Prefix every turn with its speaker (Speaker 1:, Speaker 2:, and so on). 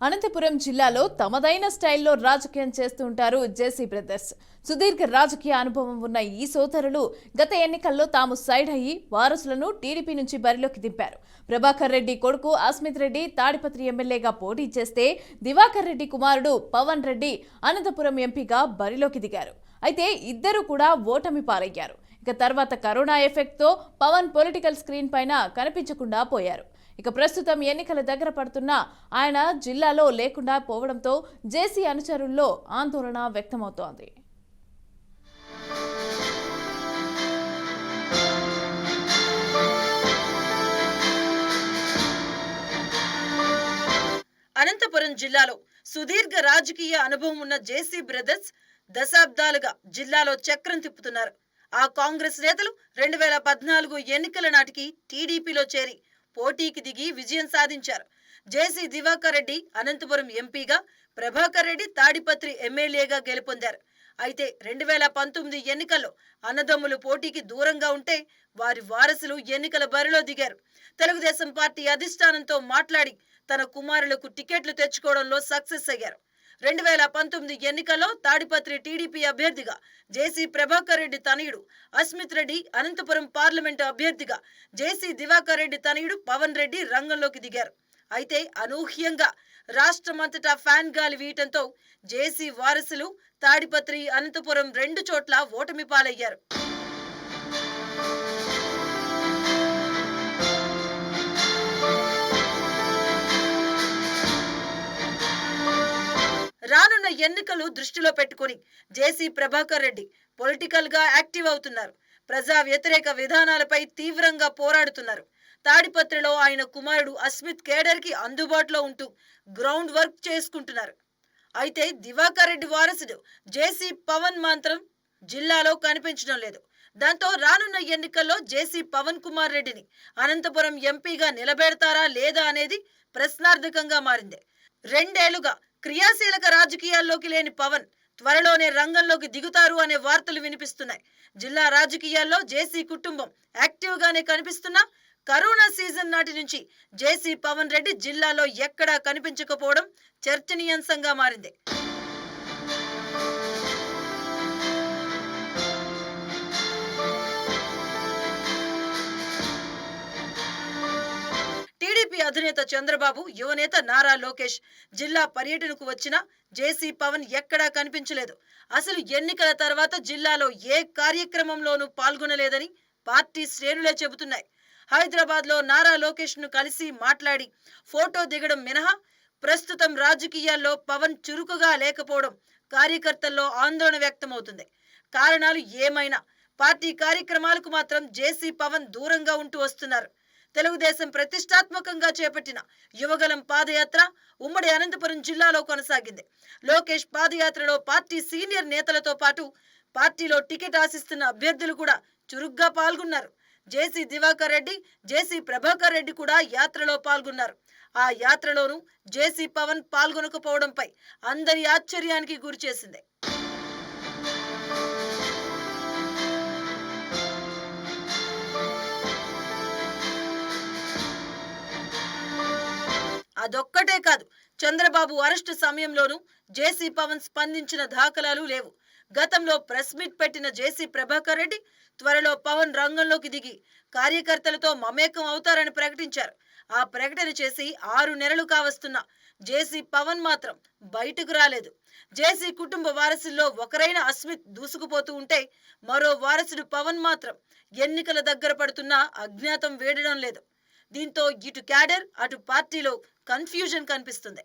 Speaker 1: అనంతపురం జిల్లాలో తమదైన స్టైల్లో రాజకీయం చేస్తూ ఉంటారు జేసీ బ్రదర్స్. సుదీర్ఘ రాజకీయ అనుభవం ఉన్న ఈ సోదరులు గత ఎన్నికల్లో తాము సైడ్ అయ్యి వారసులను టీడీపీ నుంచి బరిలోకి దింపారు. ప్రభాకర్ రెడ్డి కొడుకు అస్మిత్ రెడ్డి తాడిపత్రి ఎమ్మెల్యేగా పోటీ చేస్తే దివాకర్ రెడ్డి కుమారుడు పవన్ రెడ్డి అనంతపురం ఎంపీగా బరిలోకి దిగారు. అయితే ఇద్దరు కూడా ఓటమి పాలయ్యారు. ఇక తర్వాత కరోనా ఎఫెక్ట్తో పవన్ పొలిటికల్ స్క్రీన్ పైన కనిపించకుండా పోయారు. ఇక ప్రస్తుతం ఎన్నికల దగ్గర పడుతున్నా ఆయన జిల్లాలో లేకుండా పోవడంతో జేసీ అనుచరుల్లో ఆందోళన వ్యక్తమవుతోంది.
Speaker 2: అనంతపురం జిల్లాలో సుదీర్ఘ రాజకీయ అనుభవం ఉన్న జేసీ బ్రదర్స్ దశాబ్దాలుగా జిల్లాలో చక్రం తిప్పుతున్నారు. ఆ కాంగ్రెస్ నేతలు 2014 ఎన్నికల నాటికి టీడీపీలో చేరి పోటీకి దిగి విజయం సాధించారు. జేసీ దివాకర్ రెడ్డి అనంతపురం ఎంపీగా, ప్రభాకర్ రెడ్డి తాడిపత్రి ఎమ్మెల్యేగా గెలుపొందారు. అయితే 2019 ఎన్నికల్లో అన్నదమ్ములు పోటీకి దూరంగా ఉంటే వారి వారసులు ఎన్నికల బరిలో దిగారు. తెలుగుదేశం పార్టీ అధిష్టానంతో మాట్లాడి తన కుమారులకు టికెట్లు తెచ్చుకోవడంలో సక్సెస్ అయ్యారు. 2019 ఎన్నికల్లో తాడిపత్రి టీడీపీ అభ్యర్థిగా జేసీ ప్రభాకర్ రెడ్డి తనయుడు అస్మిత్ రెడ్డి, అనంతపురం పార్లమెంటు అభ్యర్థిగా జేసీ దివాకర్ రెడ్డి తనయుడు పవన్ రెడ్డి రంగంలోకి దిగారు. అయితే అనూహ్యంగా రాష్ట్రమంతటా ఫ్యాన్ గాలి వీయటంతో జేసీ వారసులు తాడిపత్రి, అనంతపురం రెండు చోట్ల ఓటమి పాలయ్యారు. రానున్న ఎన్నికలు దృష్టిలో పెట్టుకుని జేసీ ప్రభాకర్ రెడ్డి పొలిటికల్ గా యాక్టివ్ అవుతున్నారు. ప్రజా వ్యతిరేక విధానాలపై తీవ్రంగా పోరాడుతున్నారు. తాడిపత్రిలో ఆయన కుమారుడు అస్మిత్ కేడర్ కి అందుబాటులో ఉంటూ గ్రౌండ్ వర్క్ చేసుకుంటున్నారు. అయితే దివాకర్ రెడ్డి వారసుడు జేసీ పవన్ మాత్రం జిల్లాలో కనిపించడం లేదు. దాంతో రానున్న ఎన్నికల్లో జేసీ పవన్ కుమార్ రెడ్డిని అనంతపురం ఎంపీగా నిలబెడతారా లేదా అనేది ప్రశ్నార్థకంగా మారింది. 2 ఏళ్లుగా క్రియాశీలక రాజకీయాల్లోకి లేని పవన్ త్వరలోనే రంగంలోకి దిగుతారు అనే వార్తలు వినిపిస్తున్నాయి. జిల్లా రాజకీయాల్లో జేసీ కుటుంబం యాక్టివ్ గానే కనిపిస్తున్నా కరోనా సీజన్ నాటి నుంచి జేసీ పవన్ రెడ్డి జిల్లాలో ఎక్కడా కనిపించకపోవడం చర్చనీయాంశంగా మారింది. టీడీపీ అధినేత చంద్రబాబు, యువనేత నారా లోకేష్ జిల్లా పర్యటనకు వచ్చినా జేసీ పవన్ ఎక్కడా కనిపించలేదు. అసలు ఎన్నికల తర్వాత జిల్లాలో ఏ కార్యక్రమంలోనూ పాల్గొనలేదని పార్టీ శ్రేణులే చెబుతున్నాయి. హైదరాబాద్ లో నారా లోకేష్ ను కలిసి మాట్లాడి ఫోటో దిగడం మినహా ప్రస్తుతం రాజకీయాల్లో పవన్ చురుకుగా లేకపోవడం కార్యకర్తల్లో ఆందోళన వ్యక్తమవుతుంది. కారణాలు ఏమైనా పార్టీ కార్యక్రమాలకు మాత్రం జేసీ పవన్ దూరంగా ఉంటూ వస్తున్నారు. తెలుగుదేశం ప్రతిష్టాత్మకంగా చేపట్టిన యువగలం పాదయాత్ర ఉమ్మడి అనంతపురం జిల్లాలో కొనసాగింది. లోకేష్ పాదయాత్రలో పార్టీ సీనియర్ నేతలతో పాటు పార్టీలో టికెట్ ఆశిస్తున్న అభ్యర్థులు కూడా చురుగ్గా పాల్గొన్నారు. జేసీ దివాకర్ రెడ్డి, జేసీ ప్రభాకర్ రెడ్డి కూడా యాత్రలో పాల్గొన్నారు. ఆ యాత్రలోనూ జేసీ పవన్ పాల్గొనకపోవడంపై అందరి ఆశ్చర్యానికి గురిచేసింది. అదొక్కటే కాదు, చంద్రబాబు అరెస్టు సమయంలోనూ జేసీ పవన్ స్పందించిన దాఖలాలు లేవు. గతంలో ప్రెస్ మీట్ పెట్టిన జేసీ ప్రభాకర్ రెడ్డి త్వరలో పవన్ రంగంలోకి దిగి కార్యకర్తలతో మమేకం అవుతారని ప్రకటించారు. ఆ ప్రకటన చేసి 6 నెలలు కావస్తున్నా జేసీ పవన్ మాత్రం బయటకు రాలేదు. జేసీ కుటుంబ వారసుల్లో ఒకరైన అస్మిత్ దూసుకుపోతూ ఉంటే మరో వారసుడు పవన్ మాత్రం ఎన్నికల దగ్గర పడుతున్నా అజ్ఞాతం వేడడం లేదు. దీంతో ఇటు క్యాడర్, అటు పార్టీలో కన్ఫ్యూజన్ కనిపిస్తుంది.